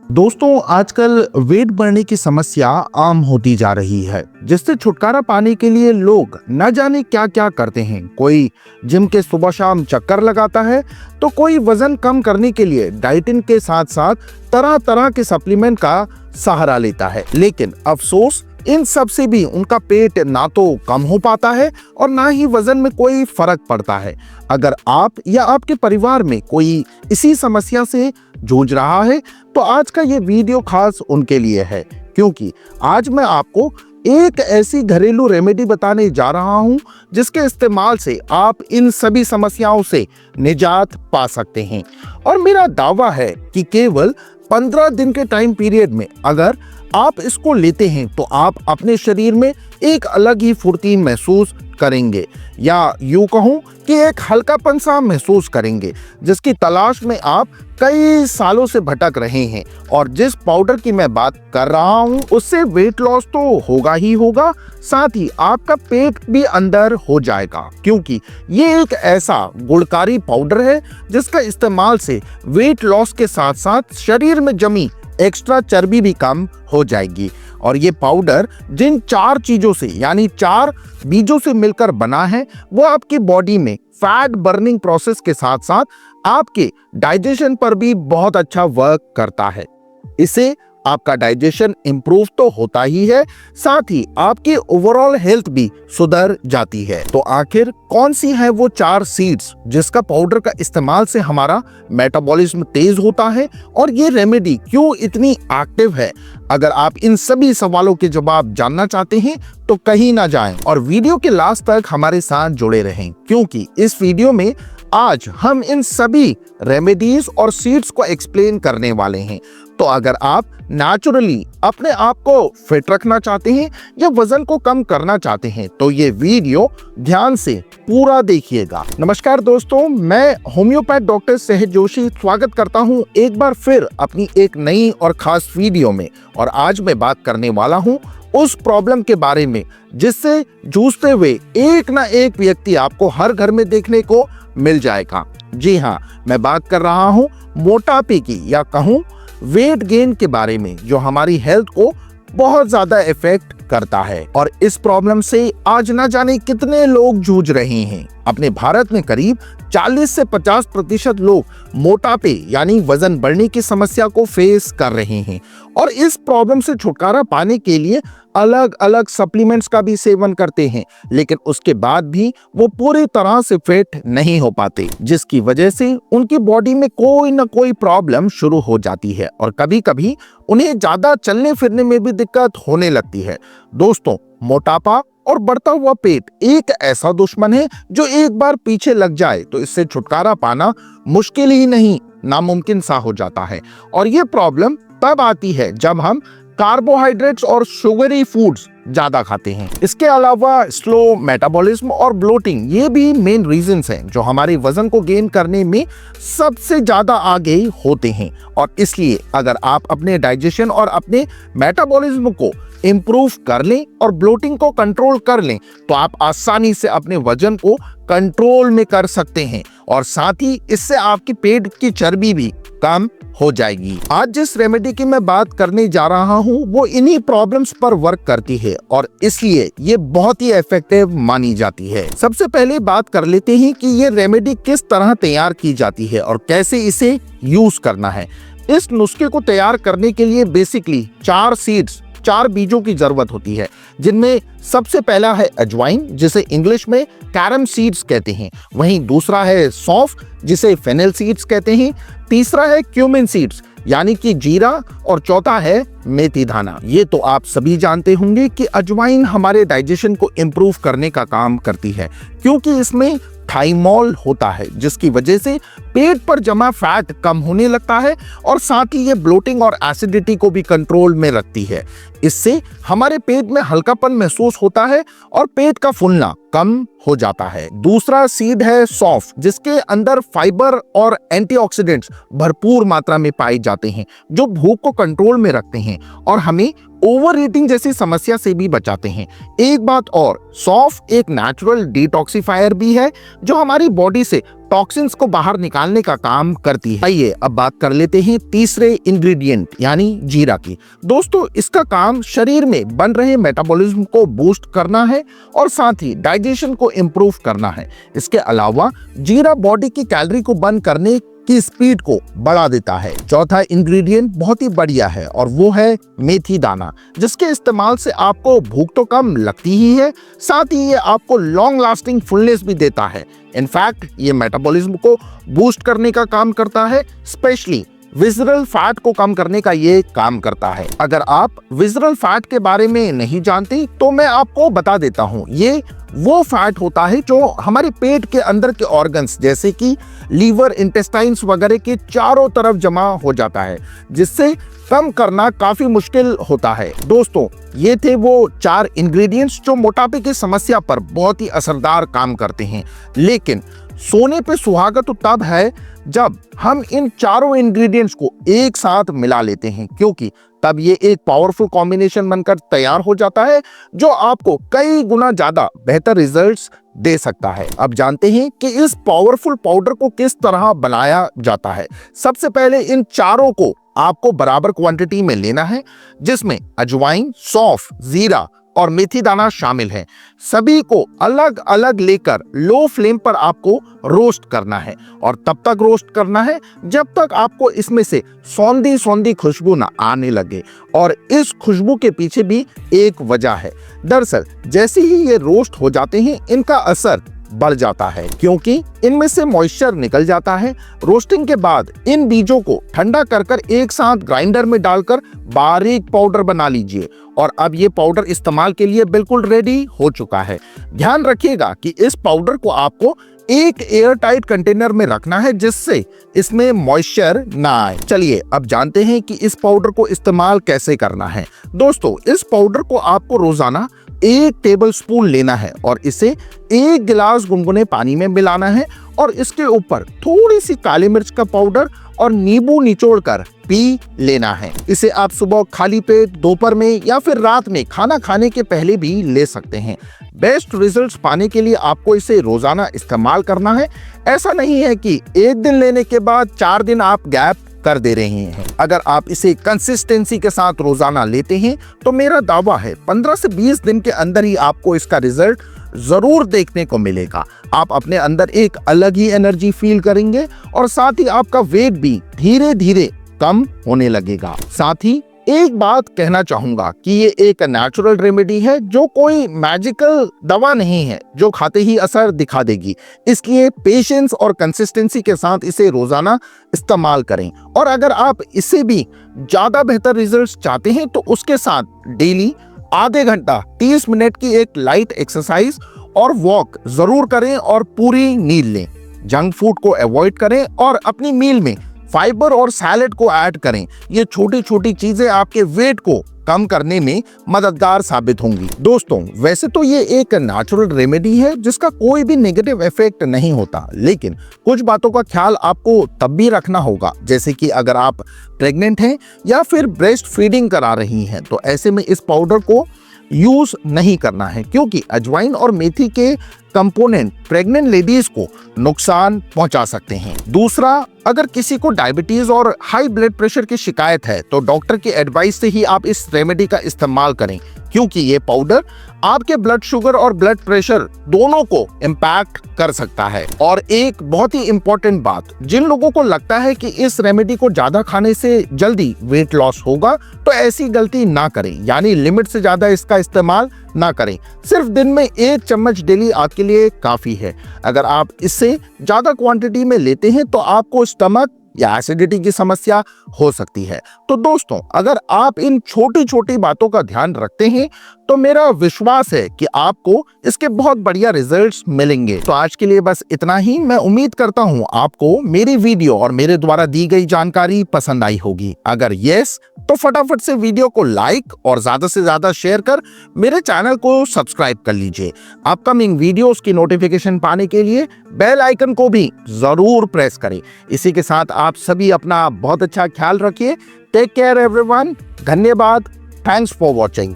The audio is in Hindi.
दोस्तों, आजकल वेट बढ़ने की समस्या आम होती जा रही है, जिससे छुटकारा पाने के लिए लोग न जाने क्या क्या करते हैं। कोई जिम के सुबह शाम चक्कर लगाता है, तो कोई वजन कम करने के लिए डाइटिंग के साथ साथ तरह तरह के सप्लीमेंट का सहारा लेता है। लेकिन अफसोस, इन सब से भी उनका पेट ना तो कम हो पाता है और ना ही वजन में कोई फर्क पड़ता है। अगर आप या आपके परिवार में कोई इसी समस्या से जूझ रहा है, तो आज का ये वीडियो खास उनके लिए है, क्योंकि आज मैं आपको एक ऐसी घरेलू रेमेडी बताने जा रहा हूं जिसके इस्तेमाल से आप इन सभी समस्याओं से निजात पा सकते हैं। और मेरा दावा है कि केवल 15 दिन के टाइम पीरियड में अगर आप इसको लेते हैं तो आप अपने शरीर में एक अलग ही फुर्ती महसूस करेंगे, या यूं कहूं कि एक हल्कापन सा महसूस करेंगे जिसकी तलाश में आप कई सालों से भटक रहे हैं। और जिस पाउडर की मैं बात कर रहा हूं उससे वेट लॉस तो होगा ही होगा, साथ ही आपका पेट भी अंदर हो जाएगा, क्योंकि ये एक ऐसा गुणकारी पाउडर है जिसका इस्तेमाल से वेट लॉस के साथ साथ शरीर में जमी एक्स्ट्रा चर्बी भी कम हो जाएगी। और ये पाउडर जिन 4 चीजों से यानी 4 बीजों से मिलकर बना है, वो आपकी बॉडी में फैट बर्निंग प्रोसेस के साथ साथ आपके डाइजेशन पर भी बहुत अच्छा वर्क करता है। इससे आपका डाइजेशन इंप्रूव तो होता ही है, साथ ही आपकी ओवरऑल हेल्थ भी सुधर जाती है। तो आखिर कौन सी है वो 4 सीड्स जिसका पाउडर का इस्तेमाल से हमारा मेटाबॉलिज्म तेज होता है, और ये रेमेडी क्यों इतनी एक्टिव है? अगर आप इन सभी सवालों के जवाब जानना चाहते हैं तो कहीं ना जाएं और वीडियो के लास्ट तक हमारे साथ जुड़े रहें, क्योंकि इस वीडियो में आज हम इन सभी रेमेडीज और सीड्स को एक्सप्लेन करने वाले हैं। तो अगर आप नेचुरली अपने आप को फिट रखना चाहते हैं या वजन को कम करना चाहते हैं तो ये वीडियो ध्यान से पूरा देखिएगा। नमस्कार दोस्तों, मैं होम्योपैथ डॉक्टर सहज जोशी स्वागत करता हूं एक बार फिर अपनी एक नई और खास वीडियो में। और आज मैं बात करने वाला हूं उस प्रॉब्लम के बारे में जिससे जूझते हुए एक ना एक व्यक्ति आपको हर घर में देखने को मिल जाएगा। जी हाँ, मैं बात कर रहा हूं मोटापे की, या कहूं वेट गेन के बारे में, जो हमारी हेल्थ को बहुत ज्यादा इफेक्ट करता है। और इस प्रॉब्लम से आज ना जाने कितने लोग जूझ रहे हैं। अपने भारत में करीब 40 से 50% लोग मोटापे यानी वजन बढ़ने की समस्या को फेस कर रहे हैं, और इस प्रॉब्लम से छुटकारा पाने के लिए अलग अलग सप्लीमेंट्स का भी सेवन करते हैं, लेकिन उसके बाद भी वो पूरी तरह से फिट नहीं हो पाते, जिसकी वजह से उनकी बॉडी में कोई ना कोई प्रॉब्लम शुरू हो जाती है और कभी कभी उन्हें ज्यादा चलने फिरने में भी दिक्कत होने लगती है। दोस्तों, मोटापा और बढ़ता हुआ पेट एक ऐसा दुश्मन है जो एक बार पीछे लग जाए तो इससे छुटकारा पाना मुश्किल ही नहीं, नामुमकिन सा हो जाता है। और ये प्रॉब्लम तब आती है जब हम कार्बोहाइड्रेट्स और शुगरी फूड्स ज्यादा खाते हैं। इसके अलावा स्लो मेटाबॉलिज्म और ब्लोटिंग, ये भी मेन रीजंस हैं जो हमारे वजन को गेन करने में सबसे ज्यादा आगे होते हैं। और इसलिए अगर आप अपने डाइजेशन और अपने मेटाबॉलिज्म को इंप्रूव कर लें और ब्लोटिंग को कंट्रोल कर लें तो आप आसानी से अपने वजन को कंट्रोल में कर सकते हैं, और साथ ही इससे आपकी पेट की चर्बी भी कम हो जाएगी। आज जिस रेमेडी की मैं बात करने जा रहा हूं वो इन्हीं प्रॉब्लम्स पर वर्क करती है, और इसलिए ये बहुत ही इफेक्टिव मानी जाती है। सबसे पहले बात कर लेते हैं कि ये रेमेडी किस तरह तैयार की जाती है और कैसे इसे यूज करना है। इस नुस्खे को तैयार करने के लिए बेसिकली 4 सीड्स, 4 बीजों की जरूरत होती है, जिनमें सबसे पहला है अजवाइन, जिसे इंग्लिश में कैरम सीड्स कहते हैं। वहीं दूसरा है सौंफ, जिसे फेनेल सीड्स कहते हैं। तीसरा है क्यूमिन सीड्स यानी कि जीरा, और चौथा है मेथी दाना। ये तो आप सभी जानते होंगे कि अजवाइन हमारे डाइजेशन को इंप्रूव करने का काम करती है, क्योंकि इसमें थाइमोल होता है, जिसकी वजह से पेट पर जमा फैट कम होने लगता है, और साथ ही ये ब्लोटिंग और एसिडिटी को भी कंट्रोल में रखती है। इससे हमारे पेट में हल्कापन महसूस होता है और पेट का फूलना कम हो जाता है। दूसरा सीड है सौंफ, जिसके अंदर फाइबर और एंटीऑक्सीडेंट्स भरपूर मात्रा में पाए जाते हैं, जो भूख को कंट्रोल में रखते हैं और हमें ओवर ईटिंग जैसी समस्या से भी बचाते हैं। एक बात और, सौंफ एक नेचुरल डिटॉक्सिफायर भी है जो हमारी बॉडी से टॉक्सिन्स को बाहर निकालने का काम करती है। आइए अब बात कर लेते हैं तीसरे इंग्रेडिएंट यानी जीरा की। दोस्तों, इसका काम शरीर में बन रहे मेटाबॉलिज्म को बूस्ट करना है और साथ ही डाइजेशन को इम्प्रूव करना है। इसके अलावा जीरा बॉडी की कैलोरी को बर्न करने की स्पीड को बढ़ा देता है। चौथा इंग्रेडिएंट बहुत ही बढ़िया है और वो है मेथी दाना, जिसके इस्तेमाल से आपको भूख तो कम लगती ही है, साथ ही ये आपको लॉन्ग लास्टिंग फुलनेस भी देता है। इनफैक्ट ये मेटाबॉलिज्म को बूस्ट करने का काम करता है, स्पेशली विजरल फैट को कम करने का ये काम करता है। अगर आप विजरल फैट के बारे में नहीं जानते तो मैं आपको बता देता हूँ। ये वो फैट होता है जो हमारे पेट के अंदर के ऑर्गन्स जैसे कि लीवर, इंटेस्टाइन्स वगैरह के चारों तरफ जमा हो जाता है, जिससे कम करना काफी मुश्किल होता है। दोस्तों, ये थे वो 4 इंग्रेडिएंट्स जो मोटापे की समस्या पर बहुत ही असरदार काम करते हैं। लेकिन सोने पे सुहागा तो तब है जब हम इन चारों इंग्रेडिएंट्स को एक साथ मिला लेते हैं, क्योंकि तब ये एक पावरफुल कॉम्बिनेशन बनकर तैयार हो जाता है जो आपको कई गुना ज्यादा बेहतर रिजल्ट्स दे सकता है। अब जानते हैं कि इस पावरफुल पाउडर को किस तरह बनाया जाता है। सबसे पहले इन चारों को आपको बराबर क्वांटिटी में लेना है, जिसमें अजवाइन, सौंफ, जीरा और मेथी दाना शामिल है। सभी को अलग अलग लेकर लो फ्लेम पर आपको रोस्ट करना है और तब तक रोस्ट करना है जब तक आपको इसमें से सौंधी सौंधी खुशबू ना आने लगे। और इस खुशबू के पीछे भी एक वजह है। दरअसल जैसे ही ये रोस्ट हो जाते हैं, इनका असर बढ़ जाता है क्योंकि इनमें से मॉइस्चर निकल जाता है। रोस्टिंग के बाद इन बीजों को ठंडा कर एक साथ ग्राइंडर में डालकर बारीक पाउडर बना लीजिए और अब ये पाउडर इस्तेमाल के लिए बिल्कुल रेडी हो चुका है। ध्यान रखिएगा कि इस पाउडर को आपको एक एयर टाइट कंटेनर में रखना है जिससे इसमें मॉइस्चर ना आए। चलिए अब जानते हैं कि इस पाउडर को इस्तेमाल कैसे करना है। दोस्तों, इस पाउडर को आपको रोजाना 1 टेबल स्पून लेना है और इसे 1 गिलास गुनगुने पानी में मिलाना है और इसके ऊपर थोड़ी सी काली मिर्च का पाउडर और नींबू निचोड़कर पी लेना है। इसे आप सुबह खाली पेट, दोपहर में या फिर रात में खाना खाने के पहले भी ले सकते हैं। बेस्ट रिजल्ट्स पाने के लिए आपको इसे रोजाना इस्तेमाल करना है। ऐसा नहीं है कि एक दिन लेने के बाद 4 दिन आप गैप कर दे रहे हैं। अगर आप इसे कंसिस्टेंसी के साथ रोजाना लेते हैं तो मेरा दावा है 15 से 20 दिन के अंदर ही आपको इसका रिजल्ट जरूर देखने को मिलेगा। आप अपने अंदर एक अलग ही एनर्जी फील करेंगे और साथ ही आपका वेट भी धीरे धीरे कम होने लगेगा। साथ ही एक बात कहना चाहूंगा कि ये एक नेचुरल रेमेडी है जो कोई मैजिकल दवा नहीं है जो खाते ही असर दिखा देगी। इसलिए पेशेंस और कंसिस्टेंसी के साथ इसे रोजाना इस्तेमाल करें और अगर आप इससे भी ज्यादा बेहतर रिजल्ट्स चाहते हैं तो उसके साथ डेली आधे घंटा 30 मिनट की एक लाइट एक्सरसाइज और वॉक जरूर करें और पूरी नींद लें। जंक फूड को अवॉइड करें और अपनी मील में फाइबर और सैलेड को ऐड करें। ये छोटी छोटी चीजें आपके वेट को कम करने में मददगार साबित होंगी। दोस्तों, वैसे तो ये एक नेचुरल रेमेडी है जिसका कोई भी नेगेटिव इफेक्ट नहीं होता, लेकिन कुछ बातों का ख्याल आपको तब भी रखना होगा, जैसे कि अगर आप प्रेग्नेंट हैं या फिर ब्रेस्ट फीडिंग करा रही हैं तो ऐसे में इस पाउडर को यूज नहीं करना है क्योंकि अजवाइन और मेथी के कंपोनेंट प्रेग्नेंट लेडीज को नुकसान पहुंचा सकते हैं। दूसरा, अगर किसी को डायबिटीज और हाई ब्लड प्रेशर की शिकायत है तो डॉक्टर की एडवाइस से ही आप इस रेमेडी का इस्तेमाल करें क्योंकि ये पाउडर आपके ब्लड शुगर और ब्लड प्रेशर दोनों को इम्पैक्ट कर सकता है। और एक बहुत ही इंपॉर्टेंट बात, जिन लोगों को लगता है कि इस रेमेडी को ज्यादा खाने से जल्दी वेट लॉस होगा तो ऐसी गलती ना करें, यानी लिमिट से ज्यादा इसका इस्तेमाल ना करें। सिर्फ दिन में 1 चम्मच डेली आपके लिए काफी है। अगर आप इससे ज्यादा क्वांटिटी में लेते हैं तो आपको स्टमक या एसिडिटी की समस्या हो सकती है। तो दोस्तों, अगर आप इन छोटी छोटी बातों का ध्यान रखते हैं तो मेरा विश्वास है कि आपको इसके बहुत बढ़िया रिजल्ट्स मिलेंगे। तो आज के लिए बस इतना ही। मैं उम्मीद करता हूं आपको मेरी वीडियो और मेरे द्वारा दी गई जानकारी पसंद आई होगी। अगर यस तो फटाफट से वीडियो को लाइक और ज्यादा से ज्यादा शेयर कर मेरे चैनल को सब्सक्राइब कर लीजिए। अपकमिंग वीडियोस की नोटिफिकेशन पाने के लिए बेल आइकन को भी जरूर प्रेस करें। इसी के साथ आप सभी अपना बहुत अच्छा ख्याल रखिए। Take care everyone. धन्यवाद। Thanks for watching.